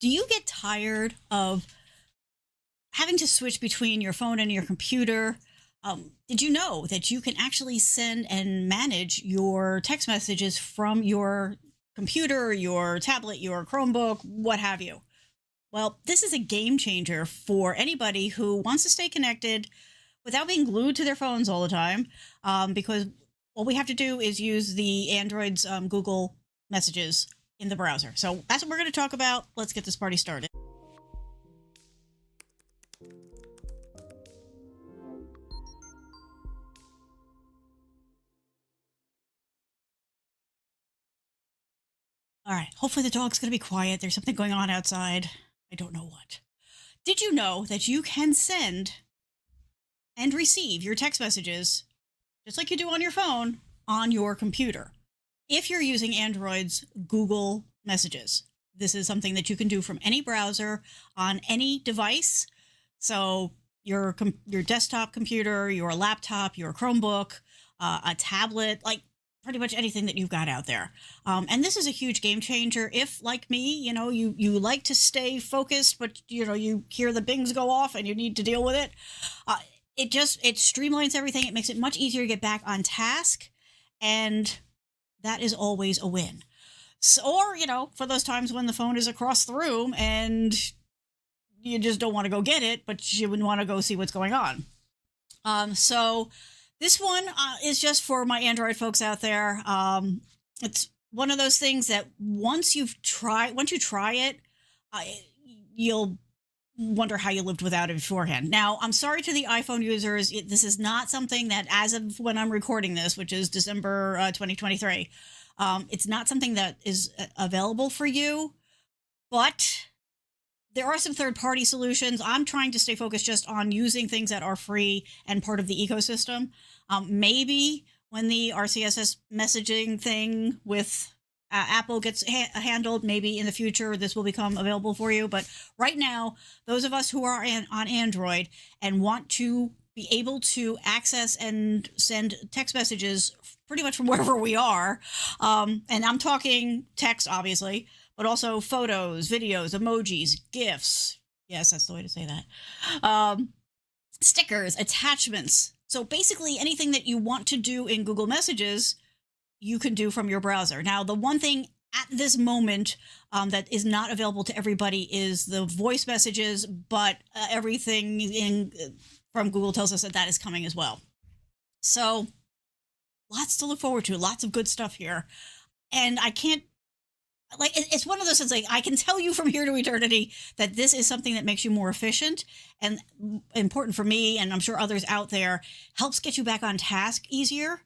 Do you get tired of having to switch between your phone and your computer? Did you know that you can actually send and manage your text messages from your computer, your tablet, your Chromebook, what have you? Well, this is a game changer for anybody who wants to stay connected without being glued to their phones all the time. Because all we have to do is use the Android's Google messages in the browser. So that's what we're going to talk about. Let's get this party started. All right. Hopefully the dog's going to be quiet. There's something going on outside. I don't know what. Did you know that you can send and receive your text messages just like you do on your phone on your computer? If you're using Android's Google Messages, this is something that you can do from any browser on any device. So your desktop computer, your laptop, your Chromebook, a tablet, like pretty much anything that you've got out there. And this is a huge game changer. If, like me, you like to stay focused, but you hear the bings go off and you need to deal with it. It streamlines everything. It makes it much easier to get back on task, and that is always a win. So, or for those times when the phone is across the room and you just don't want to go get it, but you would want to go see what's going on. So this one is just for my Android folks out there. It's one of those things that once you try it, you'll wonder how you lived without it beforehand. Now, I'm sorry to the iPhone users. This is not something that, as of when I'm recording this, which is December 2023, it's not something that is available for you, but there are some third-party solutions. I'm trying to stay focused just on using things that are free and part of the ecosystem. Maybe when the RCS messaging thing with Apple gets handled, maybe in the future this will become available for you. But right now, those of us who are on Android and want to be able to access and send text messages pretty much from wherever we are, and I'm talking text, obviously, but also photos, videos, emojis, GIFs. Yes, that's the way to say that. Stickers, attachments. So basically anything that you want to do in Google Messages, you can do from your browser. Now, the one thing at this moment that is not available to everybody is the voice messages, but everything from Google tells us that that is coming as well. So lots to look forward to, lots of good stuff here. And I can't, it's one of those things, like, I can tell you from here to eternity that this is something that makes you more efficient and important for me, and I'm sure others out there, helps get you back on task easier.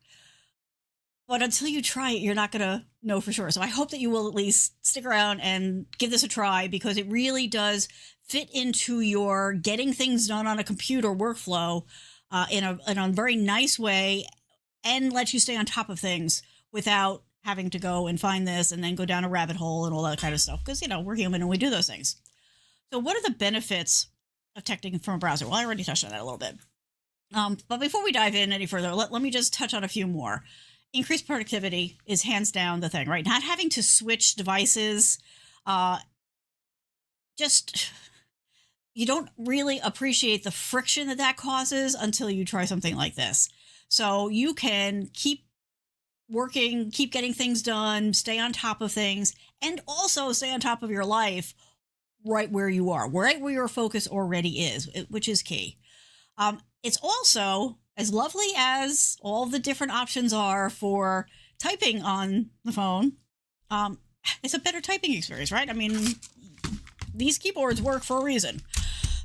But until you try it, you're not going to know for sure. So I hope that you will at least stick around and give this a try, because it really does fit into your getting things done on a computer workflow in a very nice way, and lets you stay on top of things without having to go and find this and then go down a rabbit hole and all that kind of stuff. Because, we're human and we do those things. So what are the benefits of texting from a browser? Well, I already touched on that a little bit. But before we dive in any further, let me just touch on a few more. Increased productivity is hands down the thing, right? Not having to switch devices, just, you don't really appreciate the friction that causes until you try something like this. So you can keep working, keep getting things done, stay on top of things, and also stay on top of your life right where you are, right where your focus already is, which is key. It's also, as lovely as all the different options are for typing on the phone, it's a better typing experience, right? I mean, these keyboards work for a reason.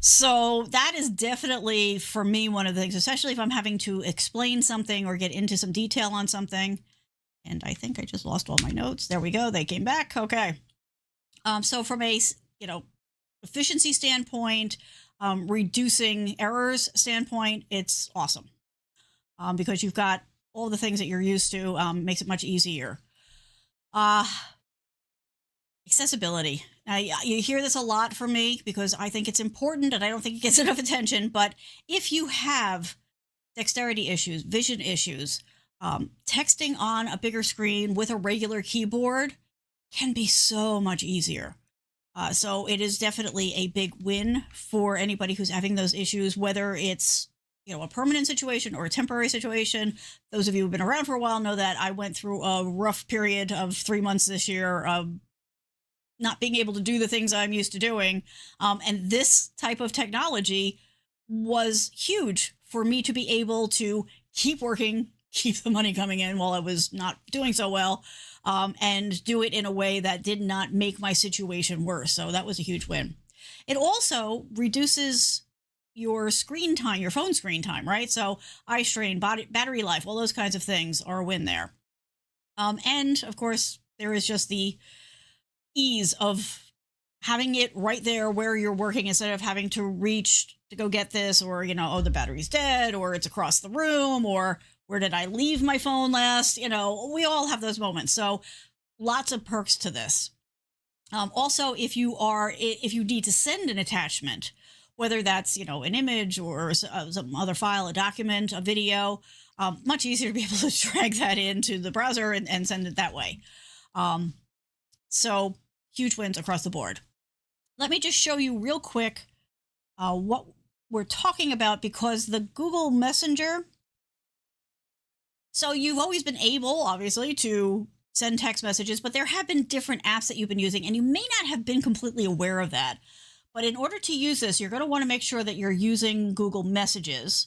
So that is definitely, for me, one of the things, especially if I'm having to explain something or get into some detail on something. And I think I just lost all my notes. There we go. They came back. Okay. So from a, efficiency standpoint, reducing errors standpoint, it's awesome. Because you've got all the things that you're used to, makes it much easier. Accessibility. Now, you hear this a lot from me because I think it's important and I don't think it gets enough attention. But if you have dexterity issues, vision issues, texting on a bigger screen with a regular keyboard can be so much easier. So it is definitely a big win for anybody who's having those issues, whether it's a permanent situation or a temporary situation. Those of you who've been around for a while know that I went through a rough period of 3 months this year of not being able to do the things I'm used to doing. And this type of technology was huge for me to be able to keep working, keep the money coming in while I was not doing so well, and do it in a way that did not make my situation worse. So that was a huge win. It also reduces your screen time, your phone screen time, right? So eye strain, battery life, all those kinds of things are a win there. And of course, there is just the ease of having it right there where you're working instead of having to reach to go get this, or oh, the battery's dead, or it's across the room, or where did I leave my phone last? We all have those moments. So lots of perks to this. Also, if you need to send an attachment, whether that's an image or some other file, a document, a video, much easier to be able to drag that into the browser and send it that way. So huge wins across the board. Let me just show you real quick what we're talking about, because the Google Messenger. So you've always been able, obviously, to send text messages, but there have been different apps that you've been using, and you may not have been completely aware of that. But in order to use this, you're going to want to make sure that you're using Google Messages.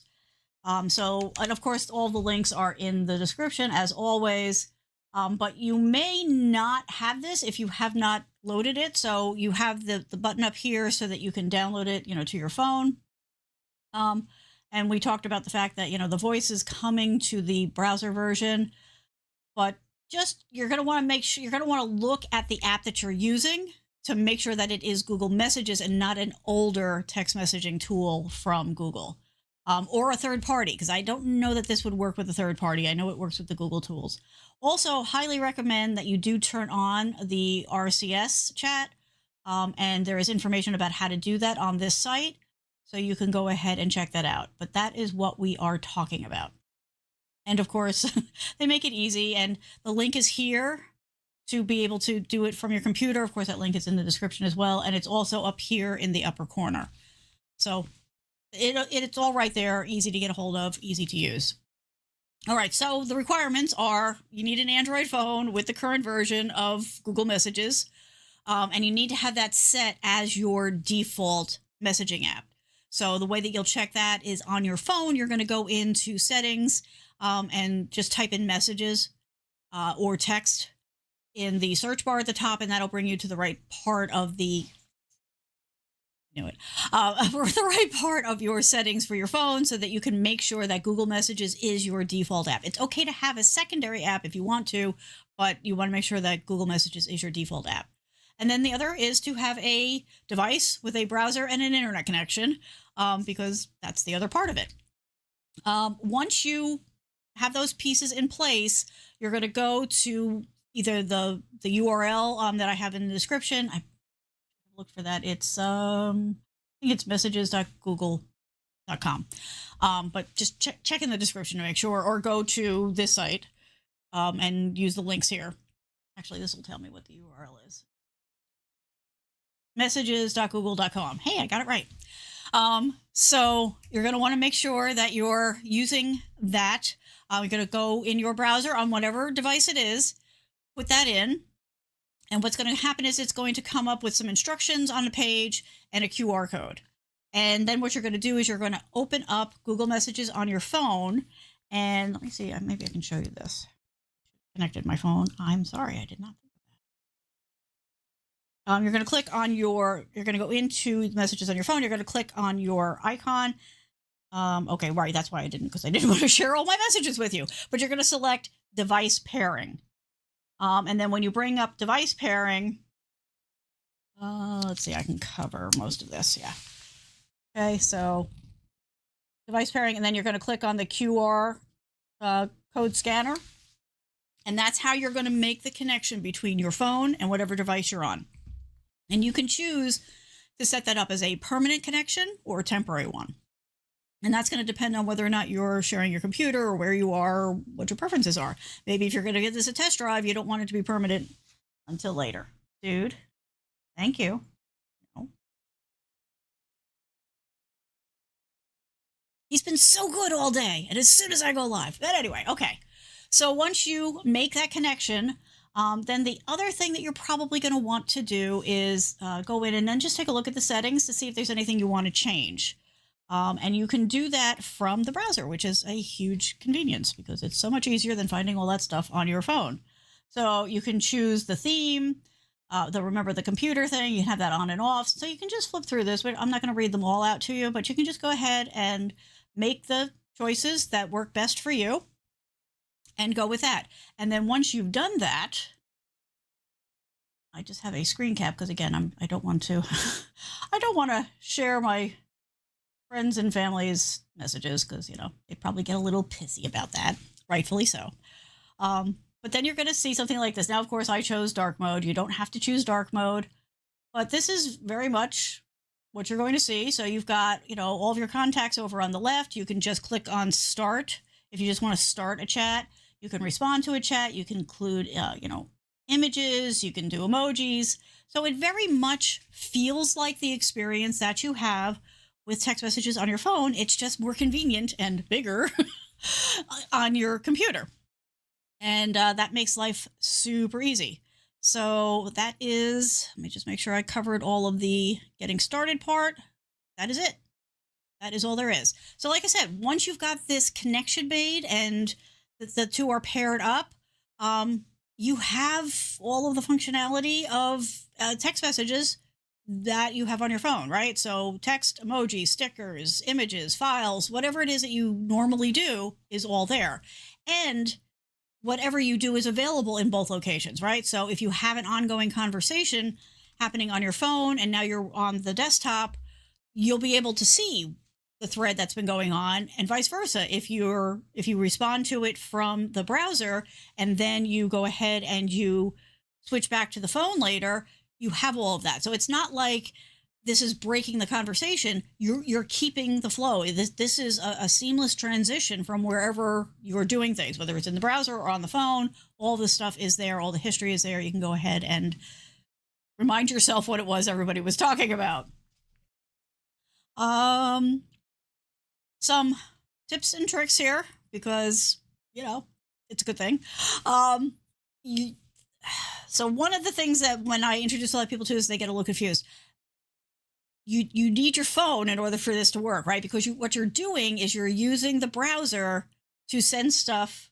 And of course, all the links are in the description, as always. But you may not have this if you have not loaded it. So you have the button up here so that you can download it, to your phone. And we talked about the fact that, the voice is coming to the browser version, but you're going to want to make sure, you're going to want to look at the app that you're using to make sure that it is Google Messages and not an older text messaging tool from Google, or a third party, because I don't know that this would work with a third party. I know it works with the Google tools. Also, highly recommend that you do turn on the RCS chat, and there is information about how to do that on this site, so you can go ahead and check that out. But that is what we are talking about. And of course, they make it easy, and the link is here to be able to do it from your computer. Of course, that link is in the description as well, and it's also up here in the upper corner. So it's all right there, easy to get a hold of, easy to use. All right, so the requirements are you need an Android phone with the current version of Google Messages, and you need to have that set as your default messaging app. So the way that you'll check that is on your phone. You're going to go into settings and just type in messages or text in the search bar at the top, and that'll bring you to the right part of the the right part of your settings for your phone, so that you can make sure that Google Messages is your default app. It's okay to have a secondary app if you want to, but you want to make sure that Google Messages is your default app. And then the other is to have a device with a browser and an internet connection, because that's the other part of it. Once you have those pieces in place, you're going to go to either the URL that I have in the description. I look for that. It's I think it's messages.google.com. But just check in the description to make sure, or go to this site and use the links here. Actually, this will tell me what the URL is. Messages.google.com. Hey, I got it right. So you're going to want to make sure that you're using that. You're going to go in your browser on whatever device it is, put that in. And what's going to happen is it's going to come up with some instructions on the page and a QR code. And then what you're going to do is you're going to open up Google Messages on your phone. And let me see, maybe I can show you this. Connected my phone. I'm sorry, I did not think of that. You're going to click on you're going to go into Messages on your phone. You're going to click on your icon. Okay, right, that's why I didn't, because I didn't want to share all my messages with you. But you're going to select device pairing. And then when you bring up device pairing, let's see, I can cover most of this. Yeah. Okay, so device pairing, and then you're going to click on the QR code scanner. And that's how you're going to make the connection between your phone and whatever device you're on. And you can choose to set that up as a permanent connection or a temporary one. And that's going to depend on whether or not you're sharing your computer, or where you are, or what your preferences are. Maybe if you're going to get this a test drive, you don't want it to be permanent until later. Dude, thank you. He's been so good all day. And as soon as I go live, but anyway, okay. So once you make that connection, then the other thing that you're probably going to want to do is go in and then just take a look at the settings to see if there's anything you want to change. And you can do that from the browser, which is a huge convenience because it's so much easier than finding all that stuff on your phone. So you can choose the theme, remember the computer thing, you have that on and off. So you can just flip through this, but I'm not going to read them all out to you, but you can just go ahead and make the choices that work best for you and go with that. And then once you've done that, I just have a screen cap because again, I don't want to, I don't want to share my friends and family's messages because, they probably get a little pissy about that, rightfully so. But then you're going to see something like this. Now, of course, I chose dark mode. You don't have to choose dark mode, but this is very much what you're going to see. So you've got, all of your contacts over on the left. You can just click on start. If you just want to start a chat, you can respond to a chat. You can include, images. You can do emojis. So it very much feels like the experience that you have with text messages on your phone. It's just more convenient and bigger on your computer. And that makes life super easy. So that is, let me just make sure I covered all of the getting started part. That is it. That is all there is. So like I said, once you've got this connection made and the two are paired up, you have all of the functionality of text messages that you have on your phone, right? So text, emoji, stickers, images, files, whatever it is that you normally do is all there. And whatever you do is available in both locations, right? So if you have an ongoing conversation happening on your phone and now you're on the desktop, you'll be able to see the thread that's been going on, and vice versa. If you respond to it from the browser and then you go ahead and you switch back to the phone later, you have all of that. So it's not like this is breaking the conversation. You're keeping the flow. This is a seamless transition from wherever you're doing things, whether it's in the browser or on the phone. All the stuff is there. All the history is there. You can go ahead and remind yourself what it was everybody was talking about. Some tips and tricks here because, it's a good thing. So one of the things that when I introduce a lot of people to is they get a little confused. You need your phone in order for this to work, right? Because what you're doing is you're using the browser to send stuff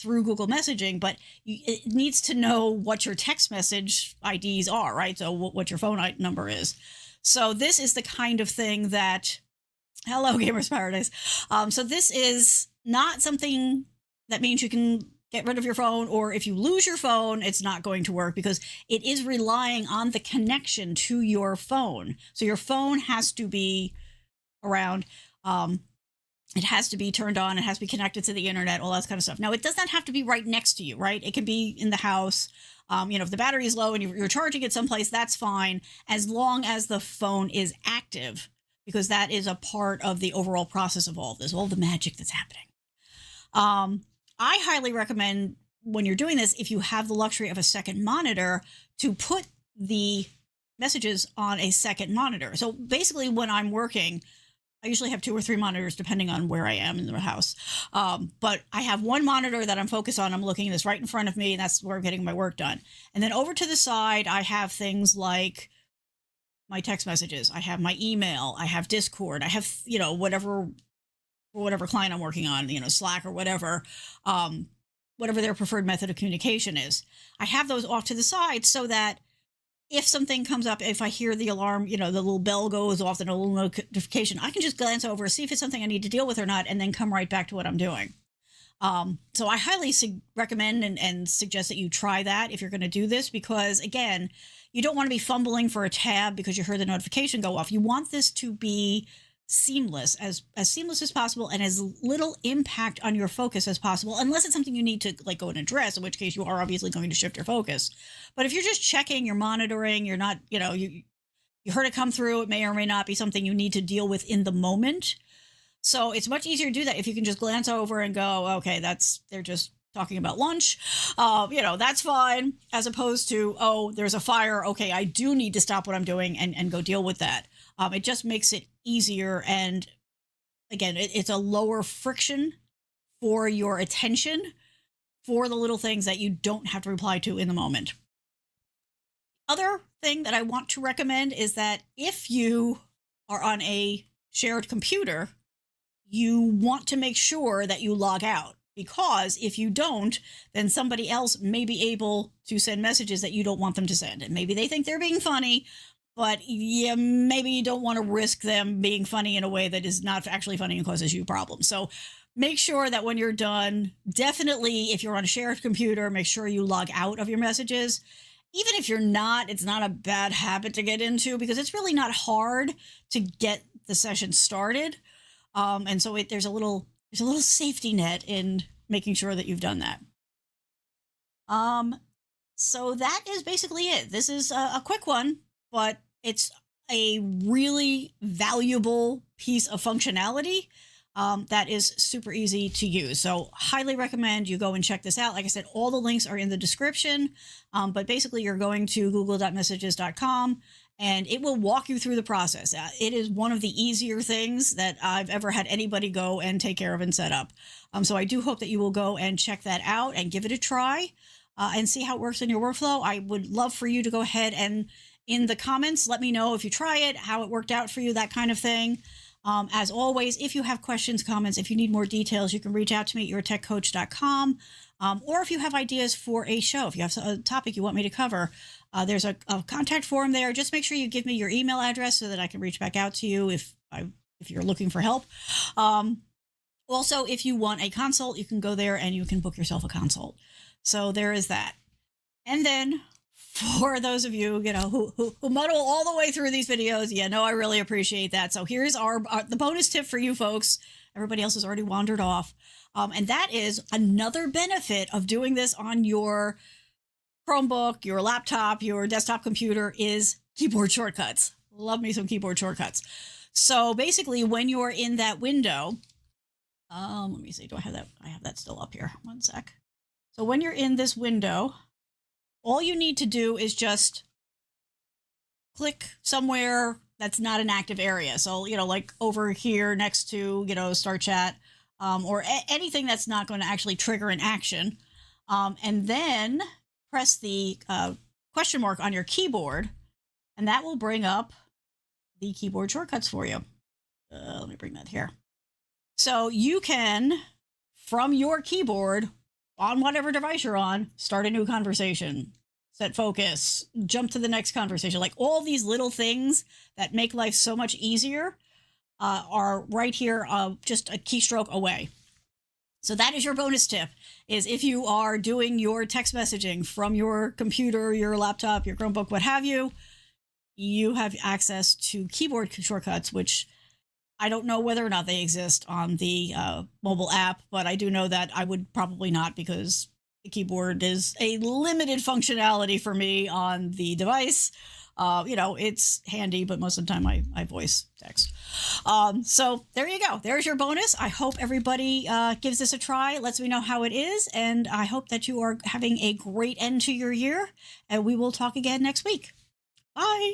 through Google Messaging, but it needs to know what your text message IDs are, right? So what your phone number is. So this is the kind of thing that, hello, Gamers Paradise. So this is not something that means you can get rid of your phone, or if you lose your phone, it's not going to work because it is relying on the connection to your phone. So your phone has to be around. It has to be turned on. It has to be connected to the internet, all that kind of stuff. Now, it does not have to be right next to you, right? It can be in the house. If the battery is low and you're charging it someplace, that's fine, as long as the phone is active, because that is a part of the overall process of all this, all the magic that's happening. I highly recommend when you're doing this, if you have the luxury of a second monitor, to put the messages on a second monitor. So basically when I'm working, I usually have 2 or 3 monitors depending on where I am in the house. But I have one monitor that I'm focused on. I'm looking at this right in front of me, and that's where I'm getting my work done. And then over to the side, I have things like my text messages. I have my email. I have Discord. I have, whatever client I'm working on, Slack or whatever their preferred method of communication is. I have those off to the side so that if something comes up, if I hear the alarm, the little bell goes off and a little notification, I can just glance over, see if it's something I need to deal with or not, and then come right back to what I'm doing. So I highly recommend and suggest that you try that if you're going to do this, because again, you don't want to be fumbling for a tab because you heard the notification go off. You want this to be seamless as possible and as little impact on your focus as possible, unless it's something you need to go and address, in which case you are obviously going to shift your focus. But if you're just checking, you're monitoring, you're not, you heard it come through, it may or may not be something you need to deal with in the moment. So it's much easier to do that if you can just glance over and go, okay, they're just talking about lunch. That's fine, as opposed to, oh, there's a fire. Okay, I do need to stop what I'm doing and go deal with that. It just makes it easier, and again, it's a lower friction for your attention for the little things that you don't have to reply to in the moment. Other thing that I want to recommend is that if you are on a shared computer, you want to make sure that you log out, because if you don't, then somebody else may be able to send messages that you don't want them to send. And maybe they think they're being funny, but maybe you don't want to risk them being funny in a way that is not actually funny and causes you problems. So make sure that when you're done, definitely if you're on a shared computer, make sure you log out of your messages. Even if you're not, it's not a bad habit to get into, because it's really not hard to get the session started. And so there's a little safety net in making sure that you've done that. So that is basically it. This is a quick one, but it's a really valuable piece of functionality that is super easy to use. So highly recommend you go and check this out. Like I said, all the links are in the description, but basically you're going to google.messages.com and it will walk you through the process. It is one of the easier things that I've ever had anybody go and take care of and set up. So I do hope that you will go and check that out and give it a try and see how it works in your workflow. I would love for you to go ahead and in the comments, let me know if you try it, how it worked out for you, that kind of thing. As always, if you have questions, comments, if you need more details, you can reach out to me at yourtechcoach.com. Or if you have ideas for a show, if you have a topic you want me to cover, there's a contact form there. Just make sure you give me your email address so that I can reach back out to you if you're looking for help. Also, if you want a consult, you can go there and you can book yourself a consult. So there is that. And then for those of you, who muddle all the way through these videos, I really appreciate that. So here's the bonus tip for you folks. Everybody else has already wandered off. And that is another benefit of doing this on your Chromebook, your laptop, your desktop computer is keyboard shortcuts. Love me some keyboard shortcuts. So basically when you're in that window, let me see, do I have that? I have that still up here. One sec. So when you're in this window, all you need to do is just click somewhere that's not an active area. So, like over here next to, Start Chat, or anything that's not going to actually trigger an action. And then press the question mark on your keyboard, and that will bring up the keyboard shortcuts for you. Let me bring that here. So you can, from your keyboard, on whatever device you're on, start a new conversation, set focus, jump to the next conversation. Like all these little things that make life so much easier are right here, just a keystroke away. So that is your bonus tip, is if you are doing your text messaging from your computer, your laptop, your Chromebook, what have you, you have access to keyboard shortcuts, which I don't know whether or not they exist on the mobile app, but I do know that I would probably not, because the keyboard is a limited functionality for me on the device. It's handy, but most of the time I voice text. So there you go. There's your bonus. I hope everybody gives this a try, lets me know how it is, and I hope that you are having a great end to your year, and we will talk again next week. Bye.